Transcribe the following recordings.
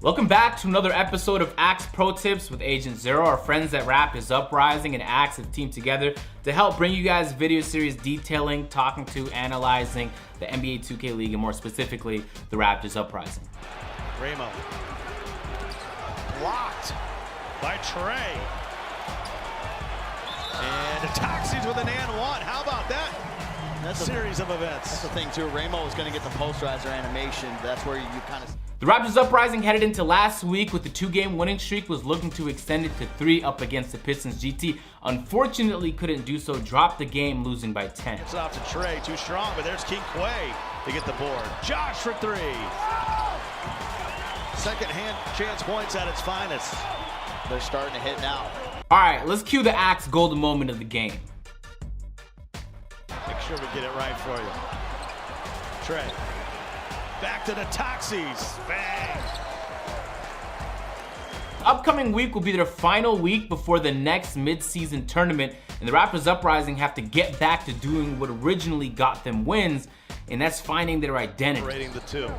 Welcome back to another episode of Axe Pro Tips with Agent Zero. Our friends at Raptors Uprising and Axe have teamed together to help bring you guys video series detailing, talking to, analyzing the NBA 2K League and more specifically, the Raptors Uprising. Ramo. Blocked by Trey. And Toxins with an and one. How about that? That's a series of events. That's the thing too. Ramo is going to get the posterizer animation. That's where you kind of... The Raptors Uprising headed into last week with the 2-game winning streak, was looking to extend it to 3 up against the Pistons. GT unfortunately couldn't do so, dropped the game losing by 10. It's out to Trey, too strong, but there's King Quay to get the board. Josh for 3. Second hand chance points at its finest. They're starting to hit now. All right, let's cue the Axe golden moment of the game. Make sure we get it right for you. Trey. Back to the Toxies. Bang. Upcoming week will be their final week before the next mid-season tournament, and the Raptors Uprising have to get back to doing what originally got them wins, and that's finding their identity. Rating the 2.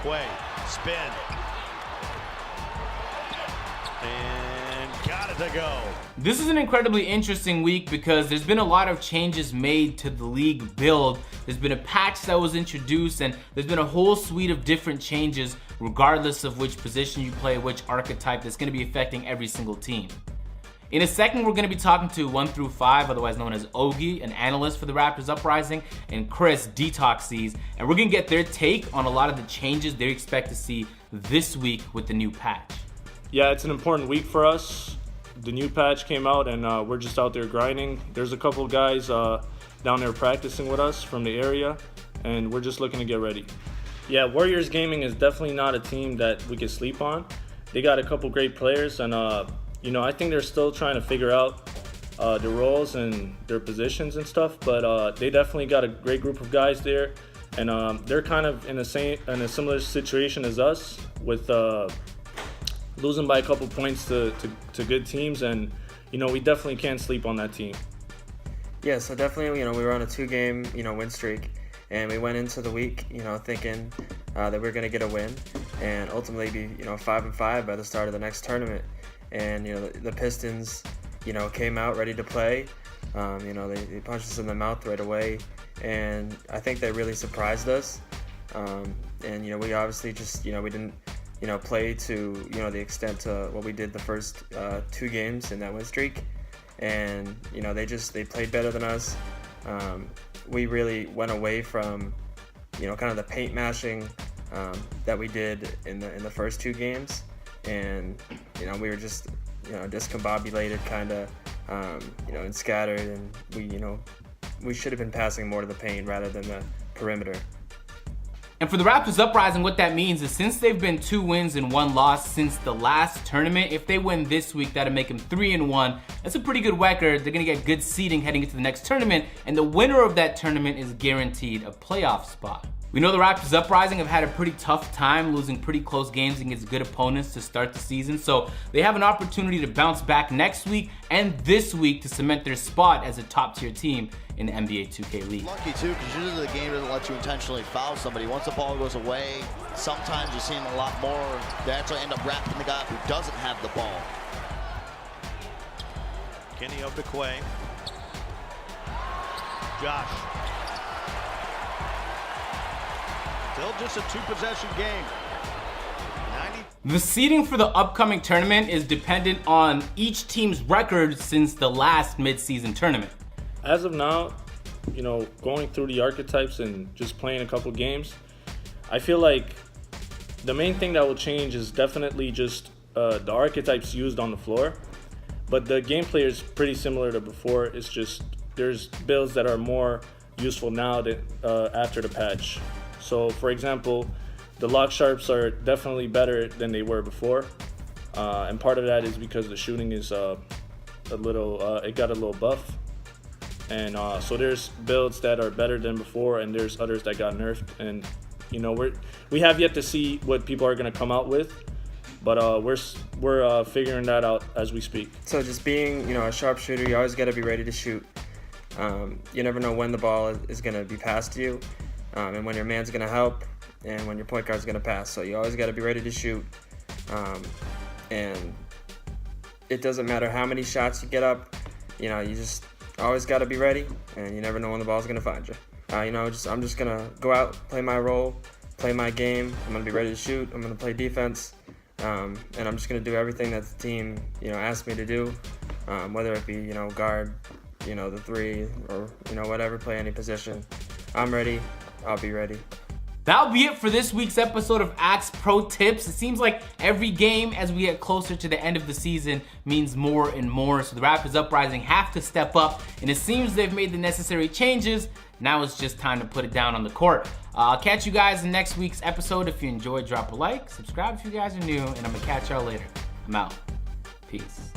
Quay, spin. And got it to go. This is an incredibly interesting week because there's been a lot of changes made to the league build. There's been a patch that was introduced, and there's been a whole suite of different changes regardless of which position you play, which archetype, that's going to be affecting every single team. In a second, we're going to be talking to 1 through 5, otherwise known as Ogie, an analyst for the Raptors Uprising, and Chris, Detoxies, and we're going to get their take on a lot of the changes they expect to see this week with the new patch. Yeah, it's an important week for us. The new patch came out and we're just out there grinding. There's a couple of guys down there practicing with us from the area, and we're just looking to get ready. Yeah, Warriors Gaming is definitely not a team that we could sleep on. They got a couple great players, and I think they're still trying to figure out their roles and their positions and stuff, but they definitely got a great group of guys there, and they're kind of in a similar situation as us with losing by a couple points to good teams, and we definitely can't sleep on that team. Yeah, so definitely, we were on a 2-game, win streak, and we went into the week, thinking that we were going to get a win, and ultimately be, 5-5 by the start of the next tournament. And the Pistons, came out ready to play. They punched us in the mouth right away, and I think they really surprised us. And we obviously just, we didn't, play to, the extent to what we did the first 2 games in that win streak. And, they played better than us. We really went away from, kind of the paint mashing that we did in the first 2 games. And, we were just, discombobulated kind of, and scattered. And we should have been passing more to the paint rather than the perimeter. And for the Raptors Uprising, what that means is since they've been 2 wins and 1 loss since the last tournament, if they win this week, that'll make them 3-1. That's a pretty good record. They're gonna get good seeding heading into the next tournament, and the winner of that tournament is guaranteed a playoff spot. We know the Raptors Uprising have had a pretty tough time losing pretty close games against good opponents to start the season, so they have an opportunity to bounce back next week and this week to cement their spot as a top-tier team in the NBA 2K League. Lucky too, because usually the game doesn't let you intentionally foul somebody. Once the ball goes away, sometimes you're seeing a lot more. They actually end up wrapping the guy who doesn't have the ball. Kenny over to Quay. Josh. Still just a 2-possession game. The seeding for the upcoming tournament is dependent on each team's record since the last mid-season tournament. As of now, going through the archetypes and just playing a couple games, I feel like the main thing that will change is definitely just the archetypes used on the floor. But the gameplay is pretty similar to before. It's just there's builds that are more useful now than after the patch. So, for example, the lock sharps are definitely better than they were before, and part of that is because the shooting is it got a little buff, and so there's builds that are better than before, and there's others that got nerfed, and we have yet to see what people are going to come out with, but we're figuring that out as we speak. So just being a sharpshooter, you always got to be ready to shoot. You never know when the ball is going to be passed to you. and when your man's going to help, and when your point guard's going to pass. So you always got to be ready to shoot. And it doesn't matter how many shots you get up, you just always got to be ready, and you never know when the ball's going to find you. I'm just going to go out, play my role, play my game. I'm going to be ready to shoot. I'm going to play defense. And I'm just going to do everything that the team, asked me to do, whether it be, guard, the three, or, whatever, play any position. I'm ready. I'll be ready. That'll be it for this week's episode of Axe Pro Tips. It seems like every game as we get closer to the end of the season means more and more. So the Raptors Uprising have to step up, and it seems they've made the necessary changes. Now it's just time to put it down on the court. I'll catch you guys in next week's episode. If you enjoyed, drop a like, subscribe if you guys are new, and I'm gonna catch y'all later. I'm out. Peace.